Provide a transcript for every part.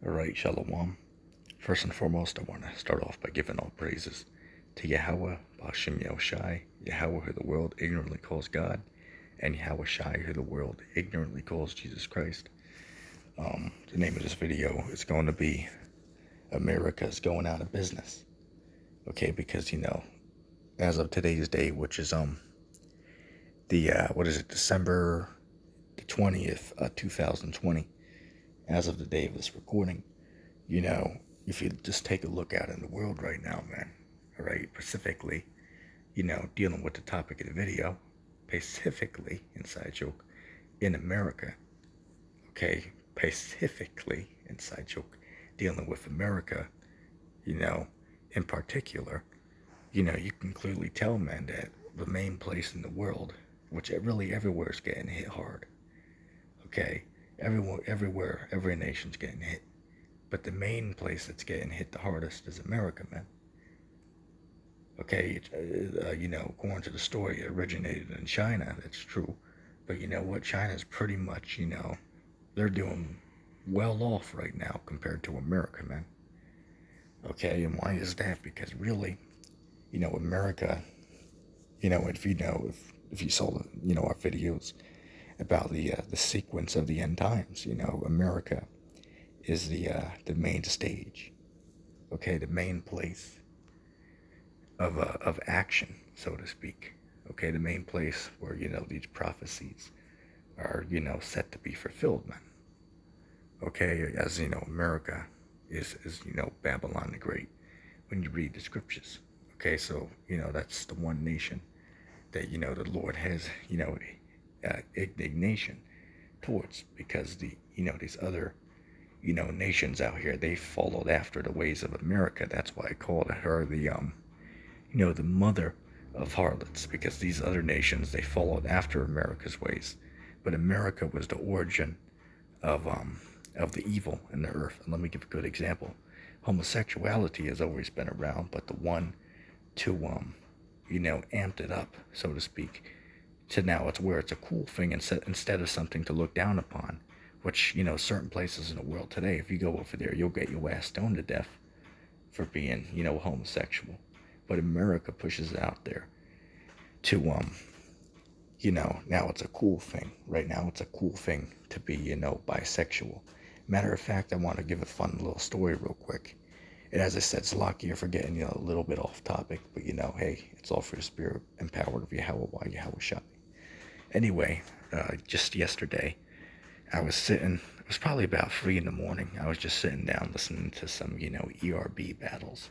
Alright, Shalom. First and foremost, I want to start off by giving all praises to Yahweh, Bashem Yahushai, Yahweh who the world ignorantly calls God, and Yahweh Shai who the world ignorantly calls Jesus Christ. The name of this video is going to be America is going out of business. Okay, because as of today's date, which is December the 20th, 2020, as of the day of this recording, if you just take a look out in the world right now, man, all right, specifically, dealing with the topic of the video, specifically, inside joke, in America, okay, specifically, inside joke, dealing with America, in particular, you can clearly tell, man, that the main place in the world, which really everywhere is getting hit hard, okay, everywhere, every nation's getting hit. But the main place that's getting hit the hardest is America, man. Okay, according to the story, it originated in China. That's true. But you know what? China's pretty much, they're doing well off right now compared to America, man. Okay, and why is that? Because really, America, if you saw, our videos about the sequence of the end times, America is the main stage, okay, the main place of action, so to speak, okay, the main place where these prophecies are set to be fulfilled, man. Okay, as America is Babylon the Great when you read the scriptures. Okay, so that's the one nation that the Lord has indignation towards, because these other nations out here, they followed after the ways of America. That's why I called her the mother of harlots, because these other nations, they followed after America's ways. But America was the origin of the evil in the earth. And let me give a good example. Homosexuality has always been around, but the one to amped it up, so to speak, to now it's where it's a cool thing instead of something to look down upon. Which, certain places in the world today, if you go over there, you'll get your ass stoned to death for being, homosexual. But America pushes it out there to, now it's a cool thing. Right now it's a cool thing to be, bisexual. Matter of fact, I want to give a fun little story real quick. And as I said, it's lucky for getting, a little bit off topic. But, hey, it's all for the spirit empowered of Yahweh, Yahweh Shai. Anyway, just yesterday, I was sitting, it was probably about 3 in the morning. I was just sitting down listening to some, ERB battles,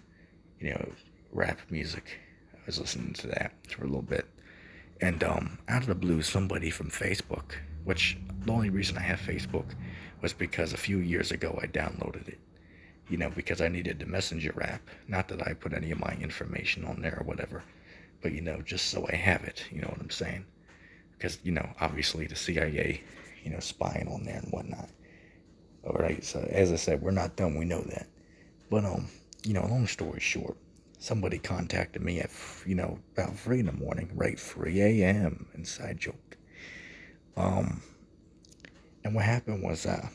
rap music. I was listening to that for a little bit. And out of the blue, somebody from Facebook, which the only reason I have Facebook was because a few years ago I downloaded it, because I needed the Messenger app. Not that I put any of my information on there or whatever, but, just so I have it, you know what I'm saying? Because, obviously the CIA, spying on there and whatnot. All right, so as I said, we're not done. We know that. But, long story short, somebody contacted me at, about 3 in the morning, right? 3 a.m. inside joke. And what happened was, a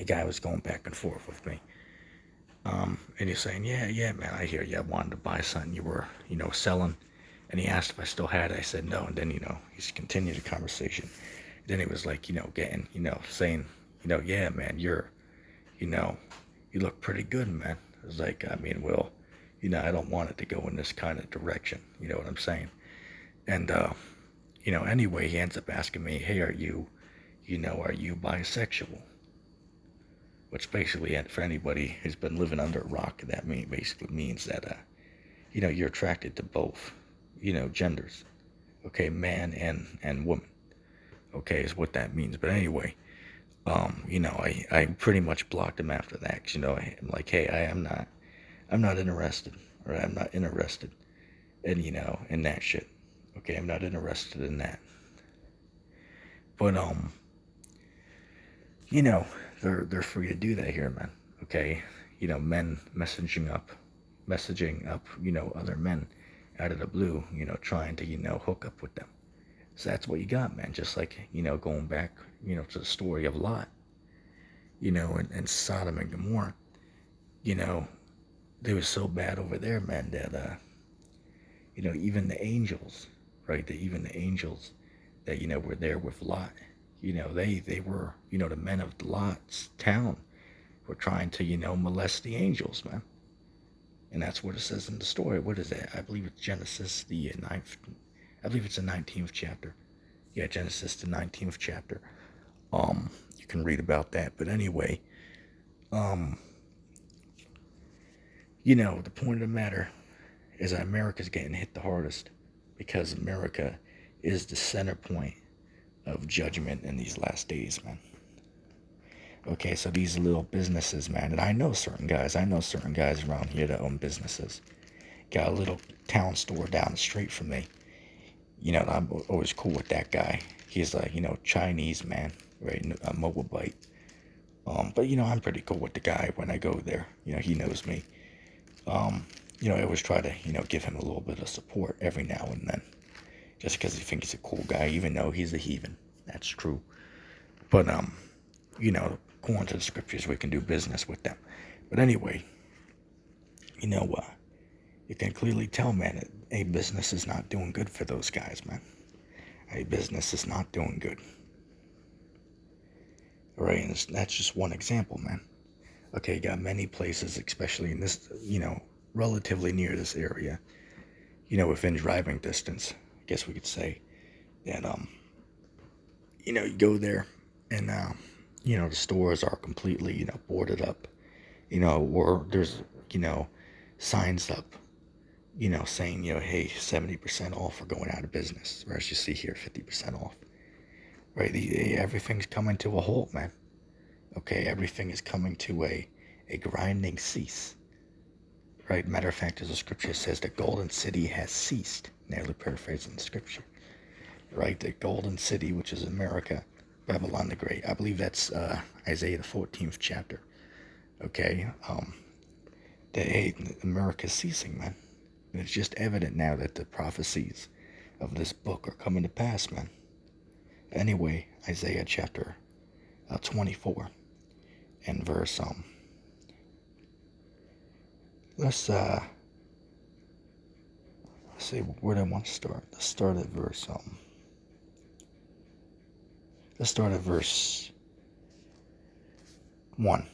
guy was going back and forth with me. And he's saying, yeah, man, I hear you. I wanted to buy something you were, selling. And he asked if I still had it. I said no. And then, he's continued the conversation. Then he was like, getting, saying, yeah, man, you're, you look pretty good, man. I was like, I mean, well, I don't want it to go in this kind of direction. You know what I'm saying? And, anyway, he ends up asking me, hey, are you bisexual? Which basically, for anybody who's been living under a rock, that basically means that, you're attracted to both, genders. Okay, man and woman. Okay, is what that means. But anyway, I pretty much blocked him after that. 'Cause, I'm like, hey, I'm not interested, or I'm not interested in, in that shit. Okay, I'm not interested in that. But, they're free to do that here, man. Okay, men messaging up, other men out of the blue, trying to, hook up with them. So that's what you got, man. Just like, going back, to the story of Lot. and Sodom and Gomorrah, you know, they were so bad over there, man, that, even the angels, right, even the angels that, were there with Lot, they were, the men of Lot's town were trying to, molest the angels, man. And that's what it says in the story. What is that? I believe it's Genesis, the ninth, I believe it's the 19th chapter. Yeah, Genesis, the 19th chapter. You can read about that. But anyway, the point of the matter is that America's getting hit the hardest because America is the center point of judgment in these last days, man. Okay, so these little businesses, man, and I know certain guys around here that own businesses. Got a little town store down the street from me. I'm always cool with that guy. He's like, Chinese man, right? A mobile bite. But I'm pretty cool with the guy when I go there. He knows me. I always try to, give him a little bit of support every now and then. Just because he thinks he's a cool guy, even though he's a heathen. That's true. But, according to the scriptures, we can do business with them. But anyway, you can clearly tell, man, that a business is not doing good for those guys, man. A business is not doing good. Right, and that's just one example, man. Okay, you got many places, especially in this, relatively near this area, within driving distance, I guess we could say, that, you go there and, the stores are completely, boarded up, or there's, signs up, saying, hey, 70% off or going out of business, or as you see here, 50% off, right? Everything's coming to a halt, man. Okay, everything is coming to a grinding cease, right? Matter of fact, as the scripture says, the golden city has ceased, nearly paraphrasing the scripture, right? The golden city, which is America, Babylon the Great. I believe that's Isaiah the 14th chapter. Okay, America's ceasing, man. And it's just evident now that the prophecies of this book are coming to pass, man. Anyway, Isaiah chapter 24 and verse let's see, where do I want to start? Let's start at verse 1.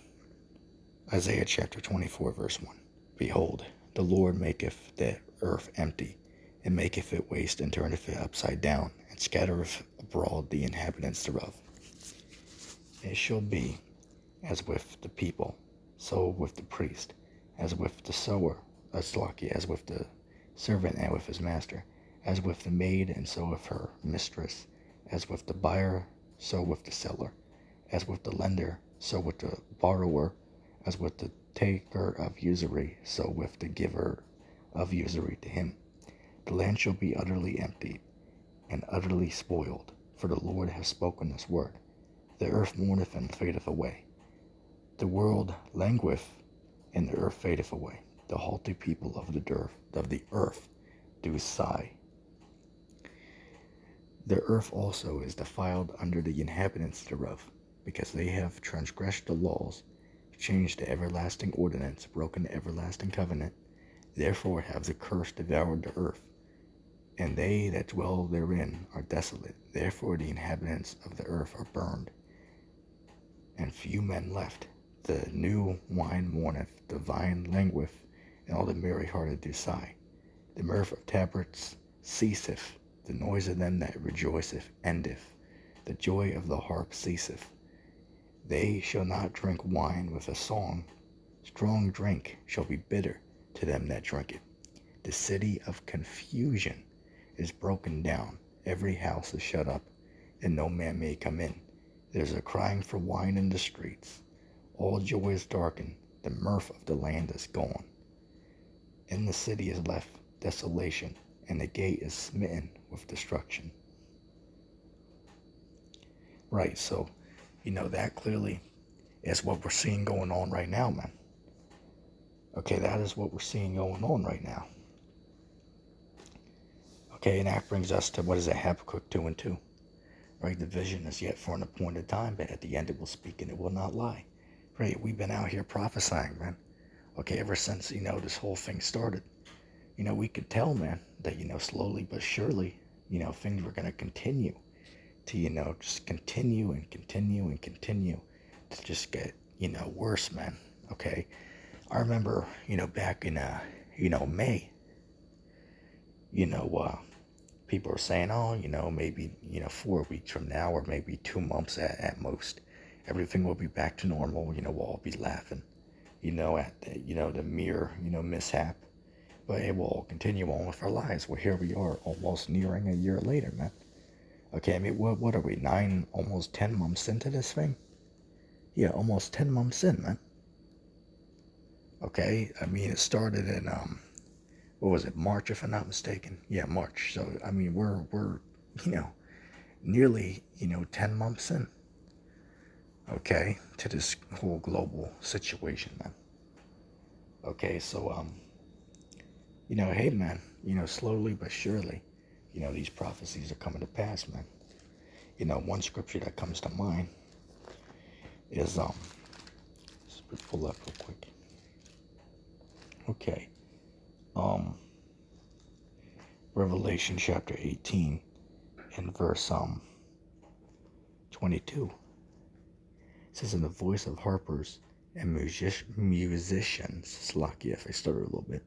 Isaiah chapter 24 verse 1. Behold, the Lord maketh the earth empty, and maketh it waste, and turneth it upside down, and scattereth abroad the inhabitants thereof. It shall be as with the people, so with the priest, as with the sower, as with the servant and with his master, as with the maid and so with her mistress, as with the buyer, so with the seller, as with the lender, so with the borrower, as with the taker of usury, so with the giver of usury to him. The land shall be utterly emptied and utterly spoiled, for the Lord hath spoken this word. The earth mourneth and fadeth away. The world langueth, and the earth fadeth away. The haughty people of the earth do sigh. The earth also is defiled under the inhabitants thereof, because they have transgressed the laws, changed the everlasting ordinance, broken the everlasting covenant. Therefore have the curse devoured the earth, and they that dwell therein are desolate. Therefore the inhabitants of the earth are burned, and few men left. The new wine mourneth, the vine langueth, and all the merry-hearted do sigh. The mirth of tabrets ceaseth, the noise of them that rejoiceth endeth, the joy of the harp ceaseth. They shall not drink wine with a song. Strong drink shall be bitter to them that drink it. The city of confusion is broken down. Every house is shut up, and no man may come in. There's a crying for wine in the streets. All joy is darkened. The mirth of the land is gone. In the city is left desolation, and the gate is smitten with destruction. Right, so, that clearly is what we're seeing going on right now, man. Okay, that is what we're seeing going on right now. Okay, and that brings us to, what is that, Habakkuk 2:2. Right, the vision is yet for an appointed time, but at the end it will speak and it will not lie. right? We've been out here prophesying, man. Okay, ever since, this whole thing started. We could tell, man, that, slowly but surely, things were going to continue to, just continue and continue and continue to just get, worse, man. Okay. I remember, back in, May, you know, people were saying, oh, maybe, 4 weeks from now or maybe 2 months at most, everything will be back to normal. We'll all be laughing, at the, the mere, mishap. But it will continue on with our lives. Well, here we are, almost nearing a year later, man. Okay, I mean, what are we, 9, almost 10 months into this thing? Yeah, almost 10 months in, man. Okay, I mean, it started in, what was it, March, if I'm not mistaken? Yeah, March. So, I mean, we're nearly, 10 months in, okay, to this whole global situation, man. Okay, so, hey, man, slowly but surely, these prophecies are coming to pass, man. One scripture that comes to mind is, let's pull up real quick. Okay. Revelation chapter 18 and verse, 22. It says, in the voice of harpers and musicians, Slakia, if I stutter a little bit,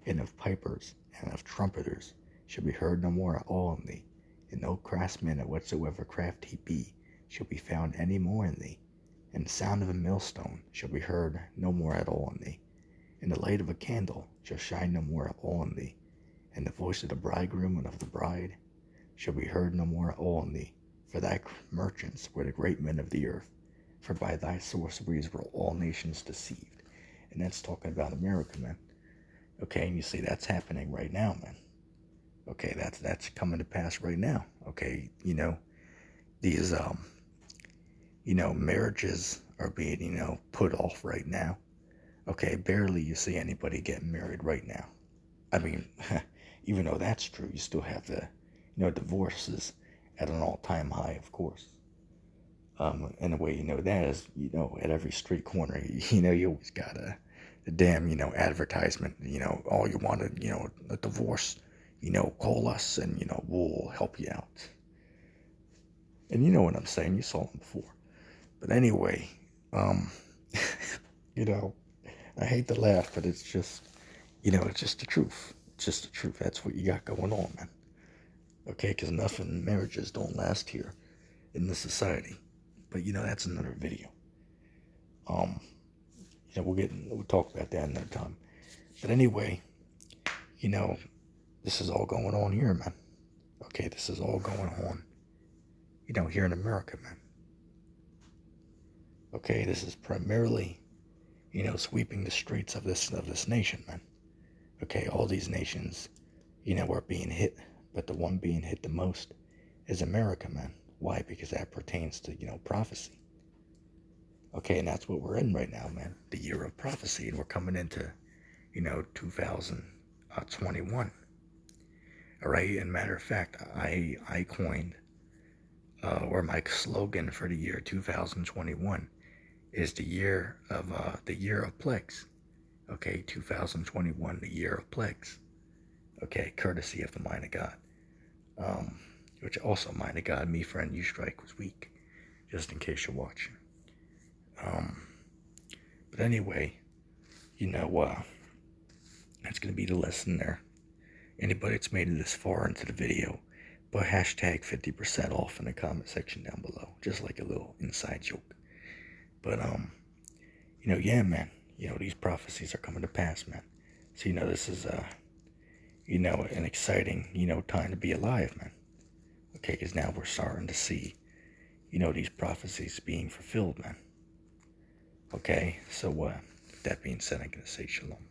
and of pipers and of trumpeters shall be heard no more at all in thee, and no craftsman at whatsoever craft he be shall be found any more in thee, and the sound of a millstone shall be heard no more at all in thee, and the light of a candle shall shine no more at all in thee, and the voice of the bridegroom and of the bride shall be heard no more at all in thee, for thy merchants were the great men of the earth, for by thy sorceries were all nations deceived. And that's talking about America, man. Okay, and you see that's happening right now, man. Okay, that's coming to pass right now. Okay, these marriages are being, put off right now. Okay, barely you see anybody getting married right now. I mean, even though that's true, you still have the, divorces at an all-time high, of course. And the way you know that is, at every street corner, you always got a damn, advertisement, oh, you want a divorce, call us and, we'll help you out. And you know what I'm saying, you saw them before. But anyway, I hate to laugh, but it's just, it's just the truth. It's just the truth. That's what you got going on, man. Okay, because nothing, marriages don't last here in this society. But, that's another video. We'll talk about that another time. But anyway, this is all going on here, man. Okay, this is all going on, here in America, man. Okay, this is primarily, sweeping the streets of this nation, man. Okay, all these nations, are being hit, but the one being hit the most is America, man. Why? Because that pertains to, prophecy. Okay, and that's what we're in right now, man. The year of prophecy, and we're coming into, 2021. All right, and matter of fact, I coined, or my slogan for the year 2021 is the year of plagues. Okay, 2021, the year of plagues. Okay, courtesy of the mind of God. Which also, mind of God, me friend, you strike was weak. Just in case you're watching. But anyway, that's going to be the lesson there. Anybody that's made it this far into the video, put hashtag 50% off in the comment section down below. Just like a little inside joke. But, yeah, man. These prophecies are coming to pass, man. So, this is, an exciting, time to be alive, man. Okay, because now we're starting to see, these prophecies being fulfilled, man. Okay, so, with that being said, I'm going to say shalom.